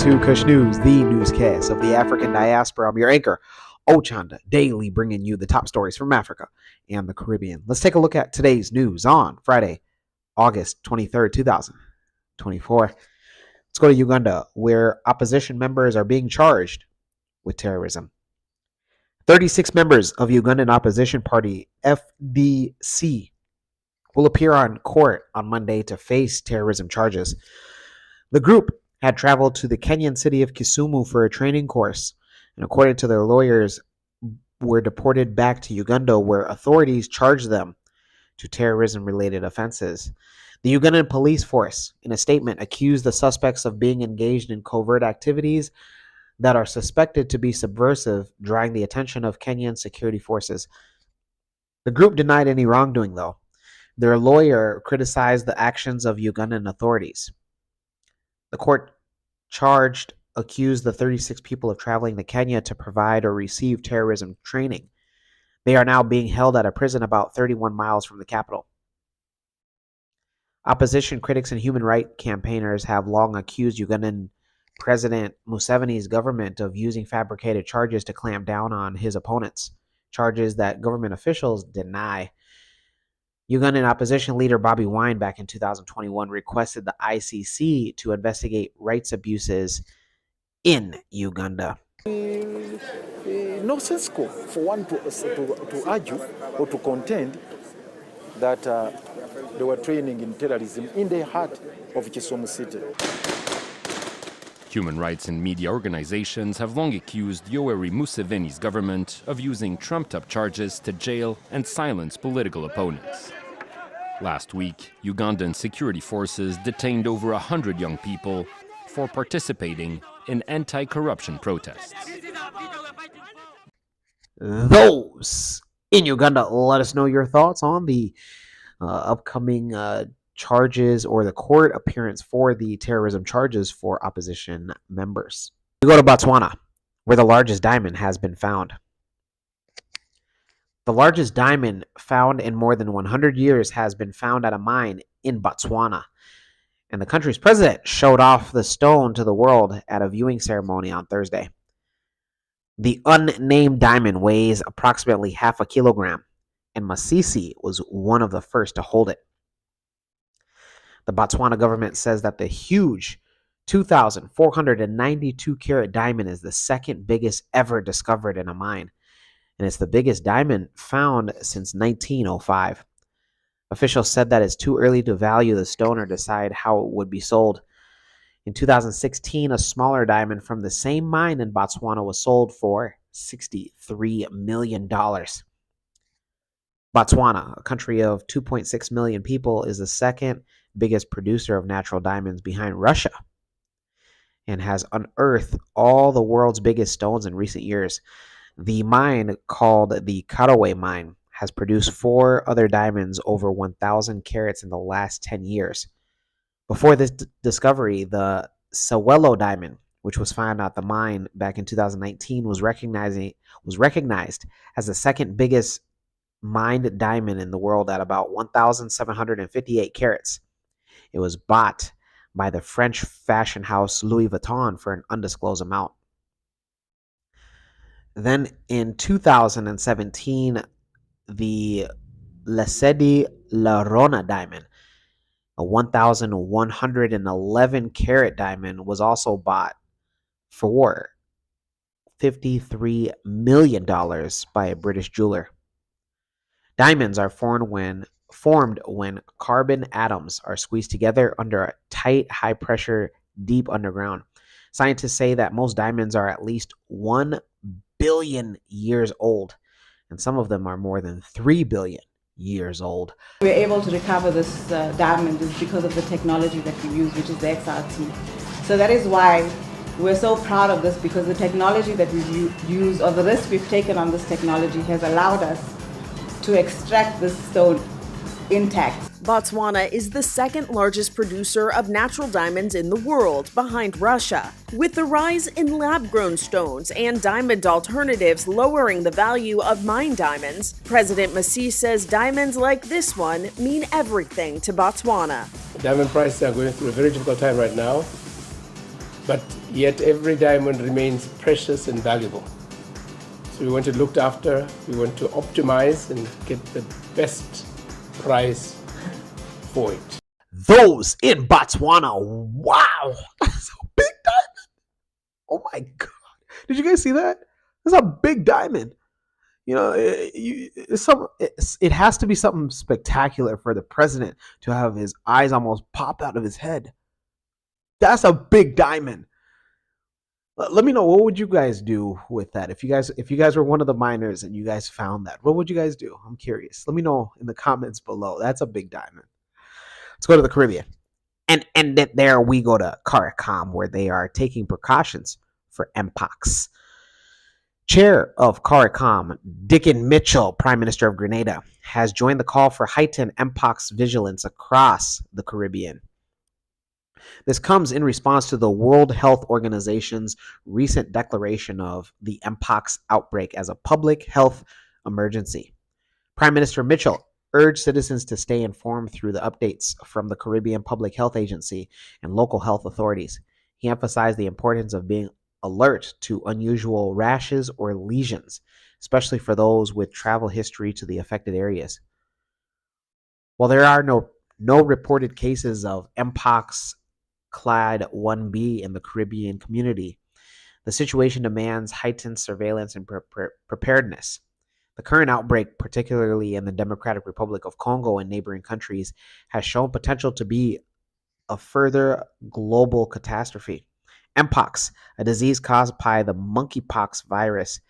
to Kush News, the newscast of the African diaspora. I'm your anchor, Ochanda, daily bringing you the top stories from Africa and the Caribbean. Let's take a look at today's news on Friday, August 23rd, 2024. Let's go to Uganda, where opposition members are being charged with terrorism. 36 members of Ugandan opposition party FDC will appear on court on Monday to face terrorism charges. The group had traveled to the Kenyan city of Kisumu for a training course, and according to their lawyers, were deported back to Uganda, where authorities charged them to terrorism-related offenses. The Ugandan police force, in a statement, accused the suspects of being engaged in covert activities that are suspected to be subversive, drawing the attention of Kenyan security forces. The group denied any wrongdoing, though. Their lawyer criticized the actions of Ugandan authorities. The court accused the 36 people of traveling to Kenya to provide or receive terrorism training. They are now being held at a prison about 31 miles from the capital. Opposition critics and human rights campaigners have long accused Ugandan President Museveni's government of using fabricated charges to clamp down on his opponents, charges that government officials deny. Ugandan opposition leader Bobi Wine back in 2021 requested the ICC to investigate rights abuses in Uganda. Nonsensical for one to argue or to contend that they were training in terrorism in the heart of Kisumu city. Human rights and media organizations have long accused Yoweri Museveni's government of using trumped-up charges to jail and silence political opponents. Last week, Ugandan security forces detained over 100 young people for participating in anti-corruption protests. Those in Uganda, let us know your thoughts on the upcoming charges or the court appearance for the terrorism charges for opposition members. We go to Botswana, where the largest diamond has been found. The largest diamond found in more than 100 years has been found at a mine in Botswana, and the country's president showed off the stone to the world at a viewing ceremony on Thursday. The unnamed diamond weighs approximately half a kilogram, and Masisi was one of the first to hold it. The Botswana government says that the huge 2,492 carat diamond is the second biggest ever discovered in a mine, and it's the biggest diamond found since 1905. Officials said that it's too early to value the stone or decide how it would be sold. In 2016, a smaller diamond from the same mine in Botswana was sold for $63 million. Botswana, a country of 2.6 million people, is the second biggest producer of natural diamonds behind Russia and has unearthed all the world's biggest stones in recent years. The mine, called the Karowe mine, has produced 4 other diamonds over 1,000 carats in the last 10 years. Before this discovery, the Sewello diamond, which was found at the mine back in 2019, was recognized as the second biggest mined diamond in the world at about 1,758 carats. It was bought by the French fashion house Louis Vuitton for an undisclosed amount. Then in 2017, the Lesedi La Rona diamond, a 1,111 carat diamond, was also bought for $53 million by a British jeweler. Diamonds are formed when carbon atoms are squeezed together under a tight, high pressure, deep underground. Scientists say that most diamonds are at least 1 billion years old, and some of them are more than 3 billion years old. We're able to recover this diamond is because of the technology that we use, which is the XRT. So that is why we're so proud of this, because the technology that we've used, or the risk we've taken on this technology, has allowed us to extract this stone intact. Botswana is the second largest producer of natural diamonds in the world, behind Russia. With the rise in lab-grown stones and diamond alternatives lowering the value of mine diamonds, President Masisi says diamonds like this one mean everything to Botswana. Diamond prices are going through a very difficult time right now, but yet every diamond remains precious and valuable. So we want to look after, we want to optimize and get the best price for it. Those in Botswana. Wow. That's a big diamond. Oh my God. Did you guys see that? That's a big diamond. You know, it has to be something spectacular for the president to have his eyes almost pop out of his head. That's a big diamond. Let me know, what would you guys do with that? If you guys were one of the miners and you guys found that, what would you guys do? I'm curious. Let me know in the comments below. That's a big diamond. Let's go to the Caribbean. And there we go to CARICOM, where they are taking precautions for Mpox. Chair of CARICOM, Dickon Mitchell, Prime Minister of Grenada, has joined the call for heightened Mpox vigilance across the Caribbean. This comes in response to the World Health Organization's recent declaration of the Mpox outbreak as a public health emergency. Prime Minister Mitchell urged citizens to stay informed through the updates from the Caribbean Public Health Agency and local health authorities. He emphasized the importance of being alert to unusual rashes or lesions, especially for those with travel history to the affected areas. While there are no reported cases of Mpox clade 1B in the Caribbean community, the situation demands heightened surveillance and preparedness. The current outbreak, particularly in the Democratic Republic of Congo and neighboring countries, has shown potential to be a further global catastrophe. Mpox, a disease caused by the monkeypox virus,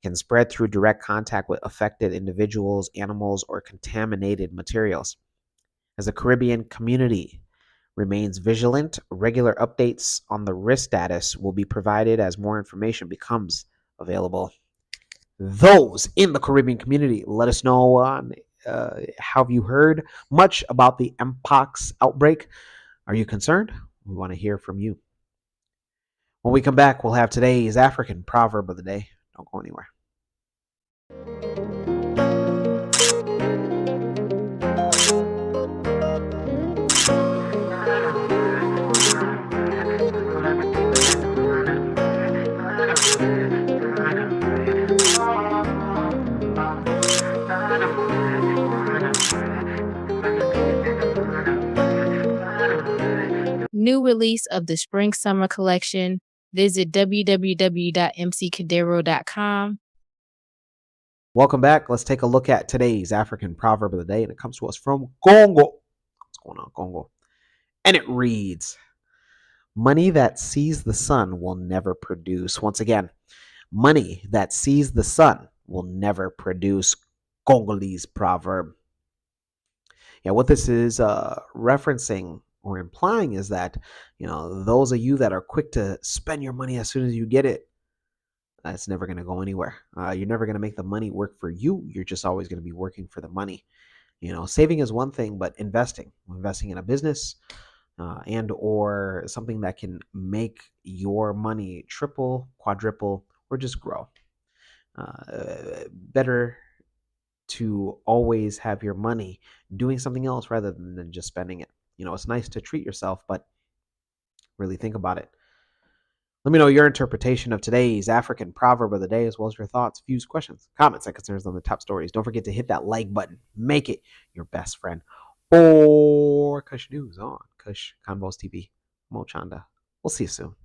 can spread through direct contact with affected individuals, animals, or contaminated materials. As the Caribbean community remains vigilant, regular updates on the risk status will be provided as more information becomes available. Those in the Caribbean community, let us know have you heard much about the Mpox outbreak? Are you concerned? We want to hear from you. When we come back, we'll have today's African proverb of the day. Don't go anywhere. New release of the Spring Summer Collection. Visit www.mckadero.com. Welcome back. Let's take a look at today's African proverb of the day, and it comes to us from Congo. What's going on, Congo? And it reads, money that sees the sun will never produce. Once again, money that sees the sun will never produce. Congolese proverb. Yeah, what this is referencing or implying is that, those of you that are quick to spend your money as soon as you get it, it's never going to go anywhere. You're never going to make the money work for you. You're just always going to be working for the money. Saving is one thing, but investing in a business and or something that can make your money triple, quadruple, or just grow. Better to always have your money doing something else rather than just spending it. It's nice to treat yourself, but really think about it. Let me know your interpretation of today's African proverb of the day, as well as your thoughts, views, questions, comments, and concerns on the top stories. Don't forget to hit that like button. Make it your best friend. Or Kush News on Kush Convos TV. I'm Ochanda. We'll see you soon.